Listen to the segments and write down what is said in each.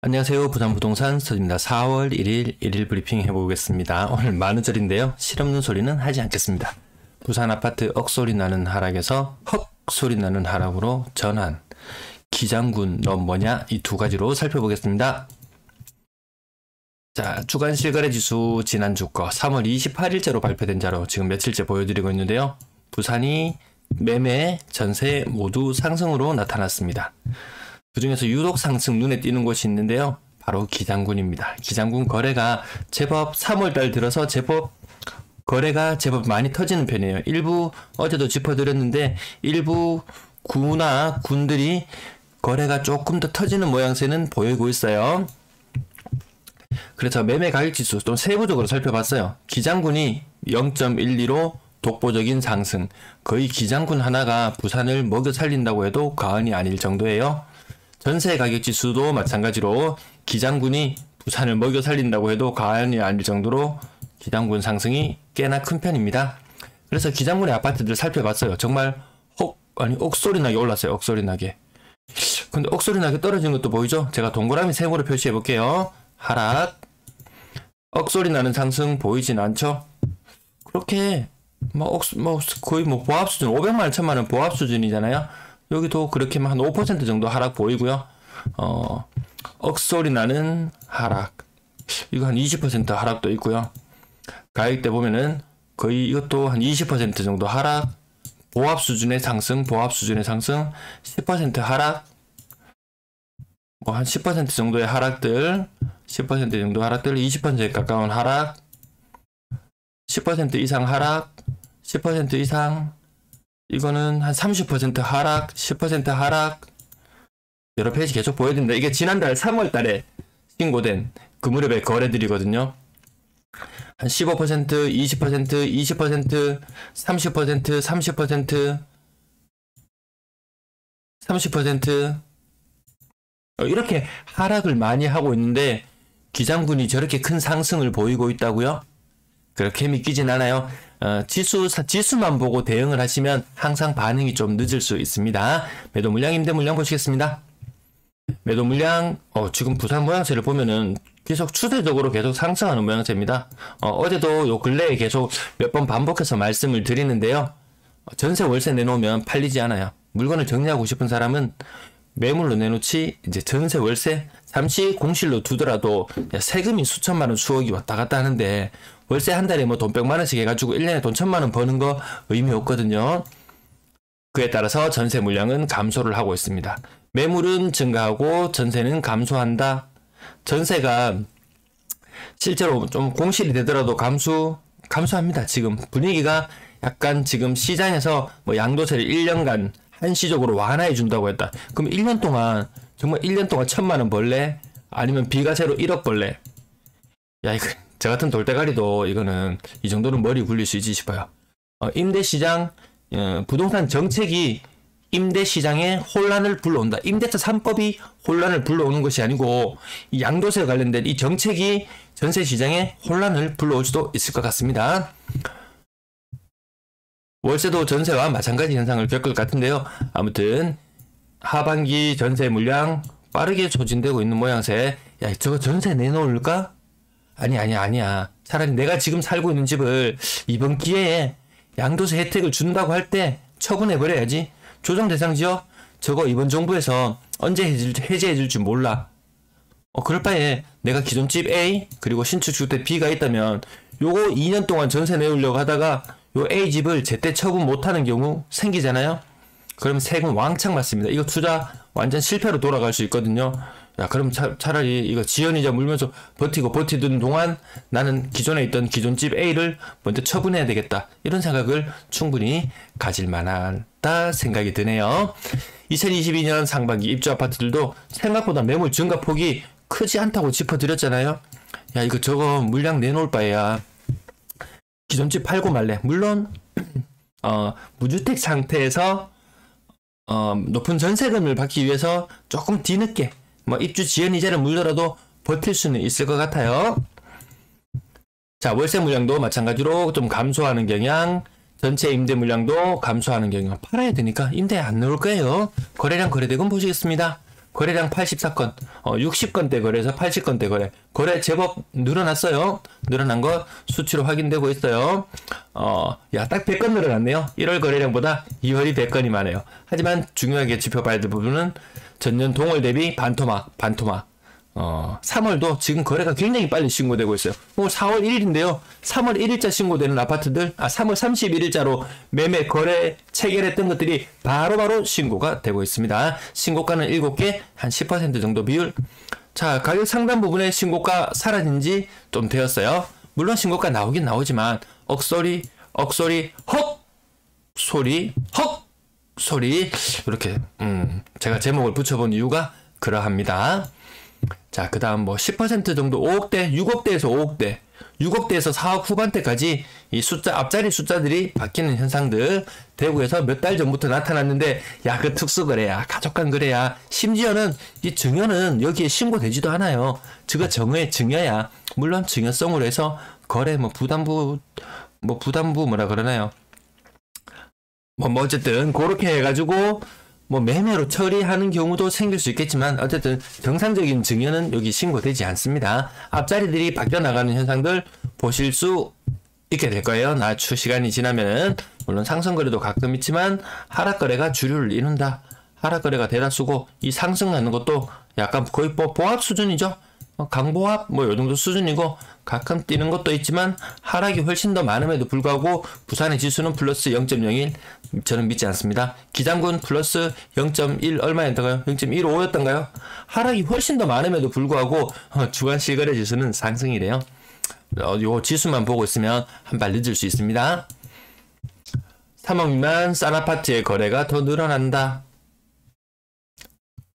안녕하세요. 부산부동산 서입니다. 4월 1일 1일 브리핑 해보겠습니다. 오늘 만우절인데요. 실없는 소리는 하지 않겠습니다. 부산 아파트 억소리 나는 하락에서 헉 소리 나는 하락으로 전환. 기장군 넌 뭐냐? 이 두 가지로 살펴보겠습니다. 자, 주간 실거래 지수 지난주 거 3월 28일째로 발표된 자료 지금 며칠째 보여드리고 있는데요. 부산이 매매, 전세 모두 상승으로 나타났습니다. 그 중에서 유독 상승 눈에 띄는 곳이 있는데요. 바로 기장군입니다. 기장군 거래가 제법 3월달 들어서 거래가 제법 많이 터지는 편이에요. 일부 어제도 짚어드렸는데 일부 구나 군들이 거래가 조금 더 터지는 모양새는 보이고 있어요. 그래서 매매 가격 지수 좀 세부적으로 살펴봤어요. 기장군이 0.12로 독보적인 상승. 거의 기장군 하나가 부산을 먹여 살린다고 해도 과언이 아닐 정도예요. 전세 가격 지수도 마찬가지로 기장군이 부산을 먹여 살린다고 해도 과언이 아닐 정도로 기장군 상승이 꽤나 큰 편입니다. 그래서 기장군의 아파트들 살펴봤어요. 정말 억소리 나게 올랐어요. 억소리 나게. 근데 억소리 나게 떨어진 것도 보이죠? 제가 동그라미 세모로 표시해 볼게요. 하락. 억소리 나는 상승 보이진 않죠? 그렇게 거의 보합 수준 500만원 1000만원 보합 수준이잖아요. 여기도 그렇게 한 5% 정도 하락 보이고요. 억소리 나는 하락. 이거 한 20% 하락도 있고요. 가격대 보면은 거의 이것도 한 20% 정도 하락. 보합 수준의 상승, 10% 하락. 한 10% 정도의 하락들, 10% 정도 하락들, 20%에 가까운 하락, 10% 이상 하락, 10% 이상, 이거는 한 30% 하락, 10% 하락, 여러 페이지 계속 보여드립니다. 이게 지난달 3월 달에 신고된 그 무렵의 거래들이거든요. 한 15%, 20%, 20%, 30%, 30%, 30%, 이렇게 하락을 많이 하고 있는데 기장군이 저렇게 큰 상승을 보이고 있다고요? 그렇게 믿기진 않아요. 지수만 보고 대응을 하시면 항상 반응이 좀 늦을 수 있습니다. 매도 물량, 임대 물량 보시겠습니다. 매도 물량, 지금 부산 모양새를 보면은 계속 추세적으로 계속 상승하는 모양새입니다. 어제도 요 근래에 계속 몇 번 반복해서 말씀을 드리는데요. 전세 월세 내놓으면 팔리지 않아요. 물건을 정리하고 싶은 사람은 매물로 내놓지, 이제 전세 월세 잠시 공실로 두더라도 세금이 수천만원 수억이 왔다 갔다 하는데 월세 한 달에 돈 100만원씩 해가지고 1년에 돈 1000만원 버는 거 의미 없거든요. 그에 따라서 전세 물량은 감소를 하고 있습니다. 매물은 증가하고 전세는 감소한다. 전세가 실제로 좀 공실이 되더라도 감소합니다. 지금 분위기가 약간 지금 시장에서 양도세를 1년간 한시적으로 완화해 준다고 했다. 그럼 1년 동안 정말 1년 동안 1000만원 벌래? 아니면 비과세로 1억 벌래? 야, 이거 저 같은 돌대가리도 이거는 이 정도는 머리 굴릴 수 있지 싶어요. 임대시장, 부동산 정책이 임대시장에 혼란을 불러온다. 임대차 3법이 혼란을 불러오는 것이 아니고 이 양도세 관련된 이 정책이 전세시장에 혼란을 불러올 수도 있을 것 같습니다. 월세도 전세와 마찬가지 현상을 겪을 것 같은데요. 아무튼 하반기 전세 물량 빠르게 소진되고 있는 모양새. 야, 저거 전세 내놓을까? 아니야. 차라리 내가 지금 살고 있는 집을 이번 기회에 양도세 혜택을 준다고 할 때 처분해버려야지. 조정 대상 지역 저거 이번 정부에서 언제 해제해줄지 몰라. 그럴 바에 내가 기존 집 A 그리고 신축 주택 B가 있다면 요거 2년 동안 전세 내우려고 하다가 요 A 집을 제때 처분 못하는 경우 생기잖아요. 그럼 세금 왕창 맞습니다. 이거 투자 완전 실패로 돌아갈 수 있거든요. 야, 그럼 차라리 이거 지연이자 물면서 버티던 동안 나는 기존에 있던 기존 집 A를 먼저 처분해야 되겠다. 이런 생각을 충분히 가질 만하다 생각이 드네요. 2022년 상반기 입주 아파트들도 생각보다 매물 증가 폭이 크지 않다고 짚어드렸잖아요. 야, 이거 저거 물량 내놓을 바에야 기존 집 팔고 말래. 물론 무주택 상태에서 높은 전세금을 받기 위해서 조금 뒤늦게 입주 지연 이자를 물더라도 버틸 수는 있을 것 같아요. 자, 월세 물량도 마찬가지로 좀 감소하는 경향, 전체 임대 물량도 감소하는 경향. 팔아야 되니까 임대 안 나올 거예요. 거래량 거래대금 보시겠습니다. 거래량 84건, 60건대 거래에서 80건대 거래 제법 늘어났어요. 늘어난 거 수치로 확인되고 있어요. 딱 100건 늘어났네요. 1월 거래량보다 2월이 100건이 많아요. 하지만 중요하게 지켜봐야 될 부분은 전년 동월 대비 반토막. 3월도 지금 거래가 굉장히 빨리 신고되고 있어요. 오늘 4월 1일인데요. 3월 1일자 신고되는 아파트들, 3월 31일자로 매매 거래 체결했던 것들이 바로바로 신고가 되고 있습니다. 신고가는 7개, 한 10% 정도 비율. 자, 가격 상단 부분에 신고가 사라진 지 좀 되었어요. 물론 신고가 나오긴 나오지만, 억소리, 헉! 소리, 헉! 소리. 이렇게, 제가 제목을 붙여본 이유가 그러합니다. 자, 그 다음 10% 정도 5억대, 6억대에서 5억대, 6억대에서 4억 후반대까지 이 앞자리 숫자들이 바뀌는 현상들, 대구에서 몇 달 전부터 나타났는데, 그 특수거래야, 가족간 거래야, 심지어는 이 증여는 여기에 신고되지도 않아요. 증여 증여야. 물론 증여성으로 해서 거래 부담부 뭐라 그러나요? 어쨌든 그렇게 해가지고 매매로 처리하는 경우도 생길 수 있겠지만, 어쨌든 정상적인 증여는 여기 신고되지 않습니다. 앞자리들이 바뀌어 나가는 현상들 보실 수 있게 될 거예요. 낮추 시간이 지나면은. 물론 상승거래도 가끔 있지만 하락거래가 주류를 이룬다. 하락거래가 대다수고, 이 상승하는 것도 약간 거의 보합 수준이죠. 강보합 요 정도 수준이고, 가끔 뛰는 것도 있지만 하락이 훨씬 더 많음에도 불구하고 부산의 지수는 플러스 0.01, 저는 믿지 않습니다. 기장군 플러스 0.1 얼마였던가요? 0.15였던가요? 하락이 훨씬 더 많음에도 불구하고 주간 실거래 지수는 상승이래요. 요 지수만 보고 있으면 한 발 늦을 수 있습니다. 3억 미만 싼 아파트의 거래가 더 늘어난다.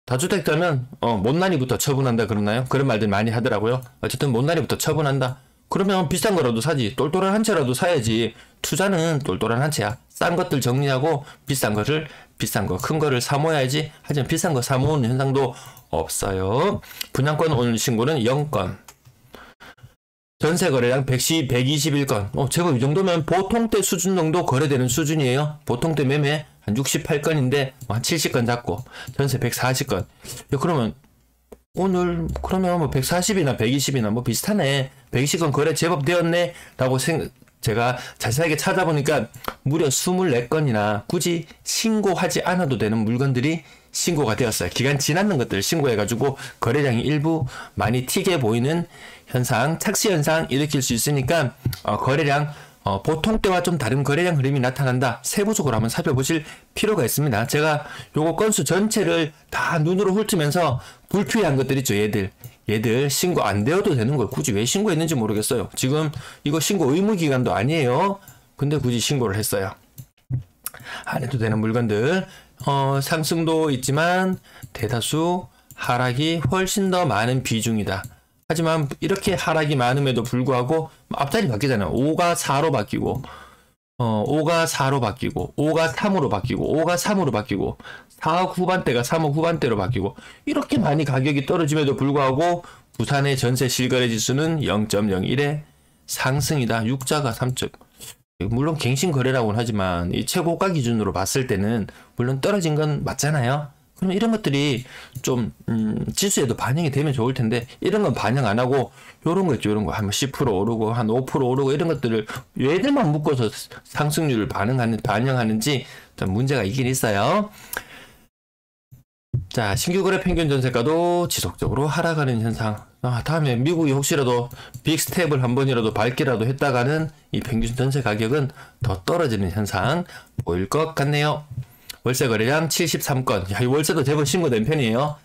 다주택자면 못난이부터 처분한다 그러나요? 그런 말들 많이 하더라고요. 어쨌든 못난이부터 처분한다. 그러면 비싼 거라도 사지. 똘똘한 한 채라도 사야지. 투자는 똘똘한 한 채야. 싼 것들 정리하고 비싼 거, 큰 거를 사모아야지. 하지만 비싼 거 사모으는 현상도 없어요. 분양권 오늘 신고는 0건. 전세 거래량 121건. 제법 이 정도면 보통대 수준 정도 거래되는 수준이에요. 보통대 매매 한 68건인데 한 70건 잡고 전세 140건. 그러면 오늘 140이나 120이나 비슷하네. 120건 거래 제법 되었네 라고 제가 자세하게 찾아보니까 무려 24건이나 굳이 신고하지 않아도 되는 물건들이 신고가 되었어요. 기간 지났는 것들 신고해가지고 거래량이 일부 많이 튀게 보이는 현상, 착시 현상 일으킬 수 있으니까 거래량 보통 때와 좀 다른 거래량 흐름이 나타난다. 세부적으로 한번 살펴보실 필요가 있습니다. 제가 요거 건수 전체를 다 눈으로 훑으면서 불필요한 것들 있죠. 얘들 신고 안 되어도 되는 걸 굳이 왜 신고했는지 모르겠어요. 지금 이거 신고 의무기간도 아니에요. 근데 굳이 신고를 했어요. 안 해도 되는 물건들. 상승도 있지만 대다수 하락이 훨씬 더 많은 비중이다. 하지만 이렇게 하락이 많음에도 불구하고 앞자리 바뀌잖아요. 5가 4로 바뀌고 5가 4로 바뀌고 5가 3으로 바뀌고 5가 3으로 바뀌고 4억 후반대가 3억 후반대로 바뀌고 이렇게 많이 가격이 떨어짐에도 불구하고 부산의 전세 실거래 지수는 0.01의 상승이다. 육자가 3점. 물론 갱신 거래라고는 하지만 이 최고가 기준으로 봤을 때는 물론 떨어진 건 맞잖아요. 그럼 이런 것들이 좀 지수에도 반영이 되면 좋을 텐데 이런 건 반영 안 하고 요런 거 있죠. 요런 거 한 10% 오르고 한 5% 오르고 이런 것들을 얘들만 묶어서 상승률을 반영하는지 좀 문제가 있긴 있어요. 자, 신규 거래 평균 전세가도 지속적으로 하락하는 현상. 다음에 미국이 혹시라도 빅스텝을 한 번이라도 밟기라도 했다가는 이 평균 전세 가격은 더 떨어지는 현상 보일 것 같네요. 월세 거래량 73건. 이 월세도 제법 신고된 편이에요.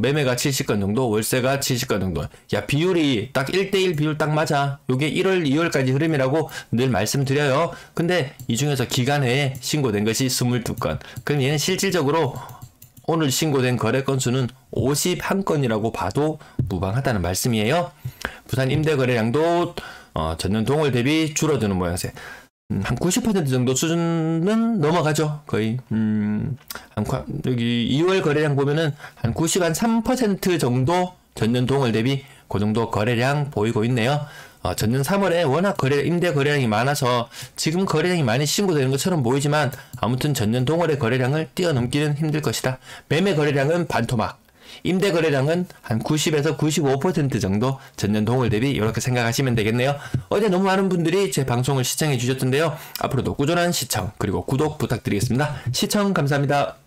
매매가 70건 정도, 월세가 70건 정도. 비율이 딱 1대1 비율 딱 맞아. 요게 1월, 2월까지 흐름이라고 늘 말씀드려요. 근데 이 중에서 기간에 신고된 것이 22건. 그럼 얘는 실질적으로 오늘 신고된 거래 건수는 51건이라고 봐도 무방하다는 말씀이에요. 부산 임대 거래량도 전년 동월 대비 줄어드는 모양새. 한 90% 정도 수준은 넘어가죠. 거의 여기 2월 거래량 보면은 한 93% 정도 전년 동월 대비 그 정도 거래량 보이고 있네요. 전년 3월에 워낙 임대 거래량이 많아서 지금 거래량이 많이 신고되는 것처럼 보이지만 아무튼 전년 동월의 거래량을 뛰어넘기는 힘들 것이다. 매매 거래량은 반토막. 임대 거래량은 한 90에서 95% 정도 전년 동월 대비 이렇게 생각하시면 되겠네요. 어제 너무 많은 분들이 제 방송을 시청해 주셨던데요. 앞으로도 꾸준한 시청 그리고 구독 부탁드리겠습니다. 시청 감사합니다.